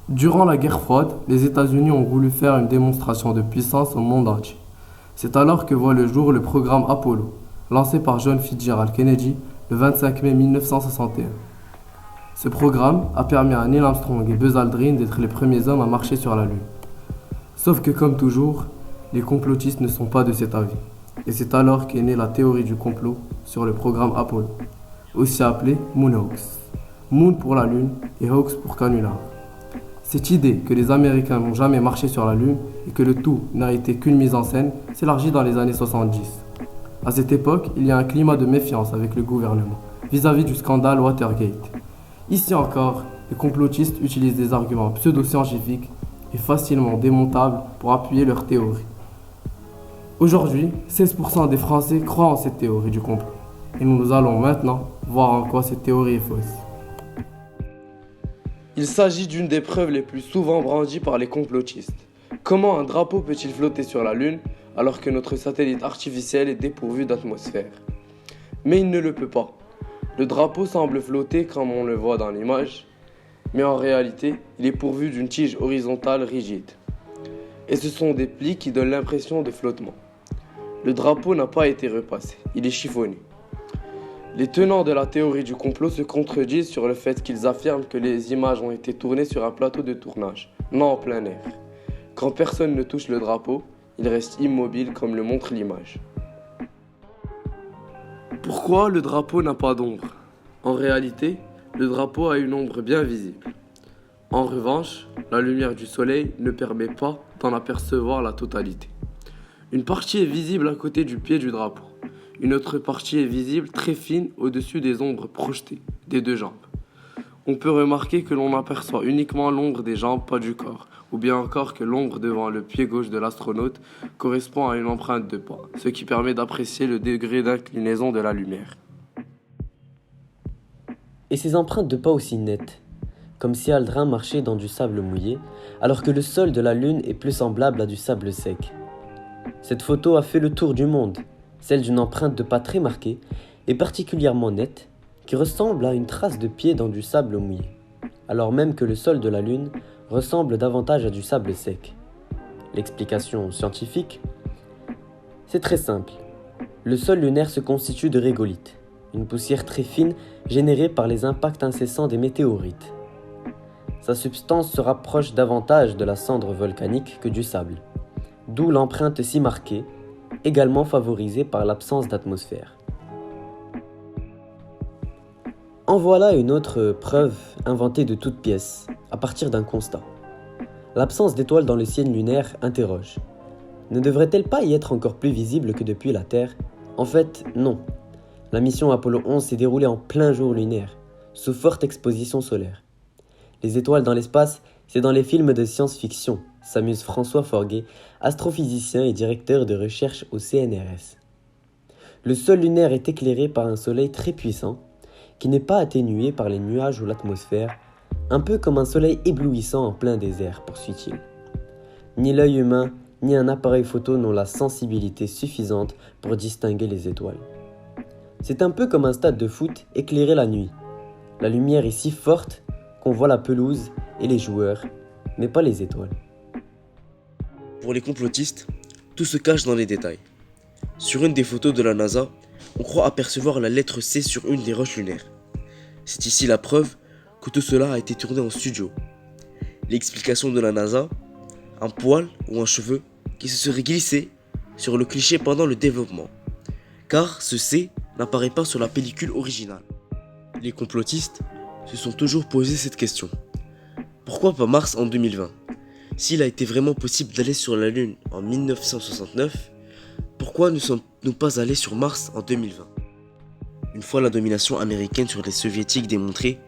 Durant la guerre froide, les États-Unis ont voulu faire une démonstration de puissance au monde entier. C'est alors que voit le jour le programme Apollo, lancé par John Fitzgerald Kennedy le 25 mai 1961. Ce programme a permis à Neil Armstrong et Buzz Aldrin d'être les premiers hommes à marcher sur la Lune. Sauf que comme toujours, les complotistes ne sont pas de cet avis. Et c'est alors qu'est née la théorie du complot sur le programme Apollo, aussi appelé Moon Hoax. Moon pour la Lune et Hoax pour canular. Cette idée que les Américains n'ont jamais marché sur la Lune et que le tout n'a été qu'une mise en scène s'élargit dans les années 70. À cette époque, il y a un climat de méfiance avec le gouvernement vis-à-vis du scandale Watergate. Ici encore, les complotistes utilisent des arguments pseudo-scientifiques et facilement démontables pour appuyer leur théorie. Aujourd'hui, 16% des Français croient en cette théorie du complot. Et nous allons maintenant voir en quoi cette théorie est fausse. Il s'agit d'une des preuves les plus souvent brandies par les complotistes. Comment un drapeau peut-il flotter sur la Lune alors que notre satellite artificiel est dépourvu d'atmosphère? Mais il ne le peut pas. Le drapeau semble flotter comme on le voit dans l'image, mais en réalité, il est pourvu d'une tige horizontale rigide. Et ce sont des plis qui donnent l'impression de flottement. Le drapeau n'a pas été repassé, il est chiffonné. Les tenants de la théorie du complot se contredisent sur le fait qu'ils affirment que les images ont été tournées sur un plateau de tournage, non en plein air. Quand personne ne touche le drapeau, il reste immobile comme le montre l'image. Pourquoi le drapeau n'a pas d'ombre? En réalité, le drapeau a une ombre bien visible. En revanche, la lumière du soleil ne permet pas d'en apercevoir la totalité. Une partie est visible à côté du pied du drapeau. Une autre partie est visible très fine au-dessus des ombres projetées des deux jambes. On peut remarquer que l'on aperçoit uniquement l'ombre des jambes, pas du corps, ou bien encore que l'ombre devant le pied gauche de l'astronaute correspond à une empreinte de pas, ce qui permet d'apprécier le degré d'inclinaison de la lumière. Et ces empreintes de pas aussi nettes, comme si Aldrin marchait dans du sable mouillé, alors que le sol de la Lune est plus semblable à du sable sec. Cette photo a fait le tour du monde, celle d'une empreinte de pas très marquée et particulièrement nette, qui ressemble à une trace de pied dans du sable mouillé, alors même que le sol de la Lune ressemble davantage à du sable sec. L'explication scientifique, c'est très simple. Le sol lunaire se constitue de régolithes, une poussière très fine générée par les impacts incessants des météorites. Sa substance se rapproche davantage de la cendre volcanique que du sable, d'où l'empreinte si marquée, également favorisée par l'absence d'atmosphère. En voilà une autre preuve inventée de toutes pièces, à partir d'un constat. L'absence d'étoiles dans le ciel lunaire interroge. Ne devrait-elle pas y être encore plus visible que depuis la Terre? En fait, non. La mission Apollo 11 s'est déroulée en plein jour lunaire, sous forte exposition solaire. Les étoiles dans l'espace, c'est dans les films de science-fiction, s'amuse François Forguet, astrophysicien et directeur de recherche au CNRS. Le sol lunaire est éclairé par un soleil très puissant, qui n'est pas atténué par les nuages ou l'atmosphère, un peu comme un soleil éblouissant en plein désert, poursuit-il. Ni l'œil humain, ni un appareil photo n'ont la sensibilité suffisante pour distinguer les étoiles. C'est un peu comme un stade de foot éclairé la nuit. La lumière est si forte qu'on voit la pelouse et les joueurs, mais pas les étoiles. Pour les complotistes, tout se cache dans les détails. Sur une des photos de la NASA, on croit apercevoir la lettre C sur une des roches lunaires. C'est ici la preuve que tout cela a été tourné en studio. L'explication de la NASA, un poil ou un cheveu qui se serait glissé sur le cliché pendant le développement, car ce C n'apparaît pas sur la pellicule originale. Les complotistes se sont toujours posé cette question. Pourquoi pas Mars en 2020? S'il a été vraiment possible d'aller sur la Lune en 1969, pourquoi ne sommes-nous pas allés sur Mars en 2020? Une fois la domination américaine sur les soviétiques démontrée,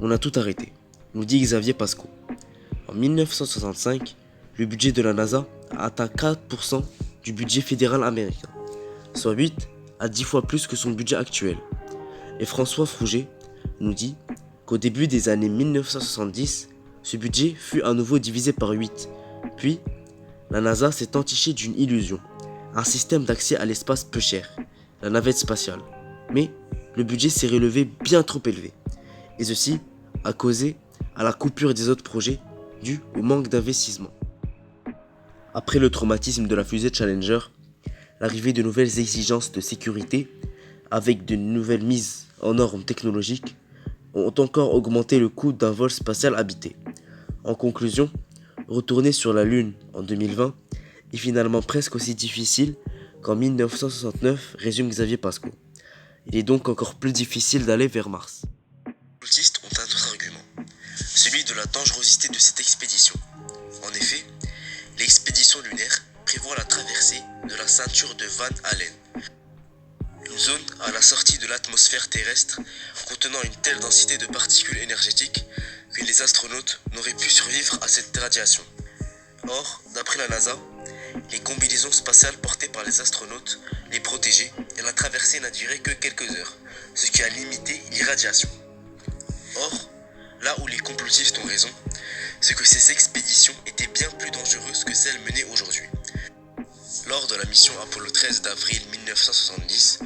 on a tout arrêté, nous dit Xavier Pasco. En 1965, le budget de la NASA a atteint 4% du budget fédéral américain, soit 8 à 10 fois plus que son budget actuel. Et François Frouget nous dit qu'au début des années 1970, ce budget fut à nouveau divisé par 8. Puis, la NASA s'est entichée d'une illusion, un système d'accès à l'espace peu cher, la navette spatiale. Mais le budget s'est relevé bien trop élevé. Et ceci a causé à la coupure des autres projets dû au manque d'investissement. Après le traumatisme de la fusée Challenger, l'arrivée de nouvelles exigences de sécurité avec de nouvelles mises en normes technologiques ont encore augmenté le coût d'un vol spatial habité. En conclusion, retourner sur la Lune en 2020 est finalement presque aussi difficile qu'en 1969, résume Xavier Pasco. Il est donc encore plus difficile d'aller vers Mars. Les complotistes ont un autre argument, celui de la dangerosité de cette expédition. En effet, l'expédition lunaire prévoit la traversée de la ceinture de Van Allen, une zone à la sortie de l'atmosphère terrestre contenant une telle densité de particules énergétiques que les astronautes n'auraient pu survivre à cette radiation. Or, d'après la NASA, les combinaisons spatiales portées par les astronautes les protégeaient et la traversée n'a duré que quelques heures, ce qui a limité l'irradiation. Or, là où les complotistes ont raison, c'est que ces expéditions étaient bien plus dangereuses que celles menées aujourd'hui. Lors de la mission Apollo 13 d'avril 1970,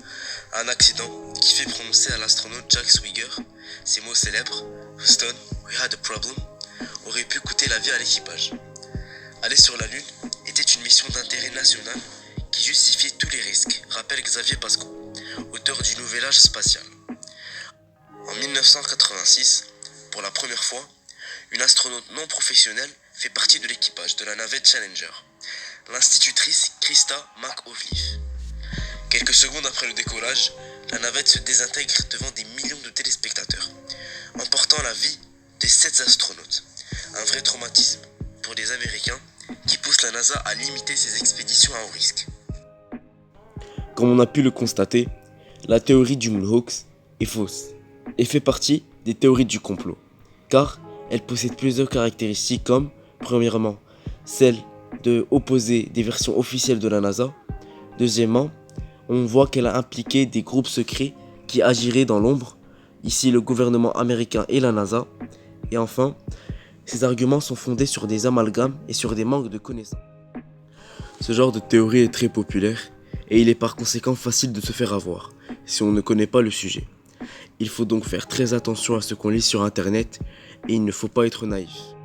un accident qui fait prononcer à l'astronaute Jack Swigger ces mots célèbres « Houston, we had a problem » aurait pu coûter la vie à l'équipage. Aller sur la Lune était une mission d'intérêt national qui justifiait tous les risques, rappelle Xavier Pasco, auteur du Nouvel Âge spatial. En 1986, pour la première fois, une astronaute non professionnelle fait partie de l'équipage de la navette Challenger, l'institutrice Krista McAuliffe. Quelques secondes après le décollage, la navette se désintègre devant des millions de téléspectateurs, emportant la vie des 7 astronautes. Un vrai traumatisme pour les Américains qui pousse la NASA à limiter ses expéditions à haut risque. Comme on a pu le constater, la théorie du Moonhoax est fausse et fait partie des théories du complot, car elle possède plusieurs caractéristiques comme, premièrement, celle de opposer des versions officielles de la NASA. Deuxièmement, on voit qu'elle a impliqué des groupes secrets qui agiraient dans l'ombre, ici le gouvernement américain et la NASA. Et enfin, ces arguments sont fondés sur des amalgames et sur des manques de connaissances. Ce genre de théorie est très populaire et il est par conséquent facile de se faire avoir si on ne connaît pas le sujet. Il faut donc faire très attention à ce qu'on lit sur internet et il ne faut pas être naïf.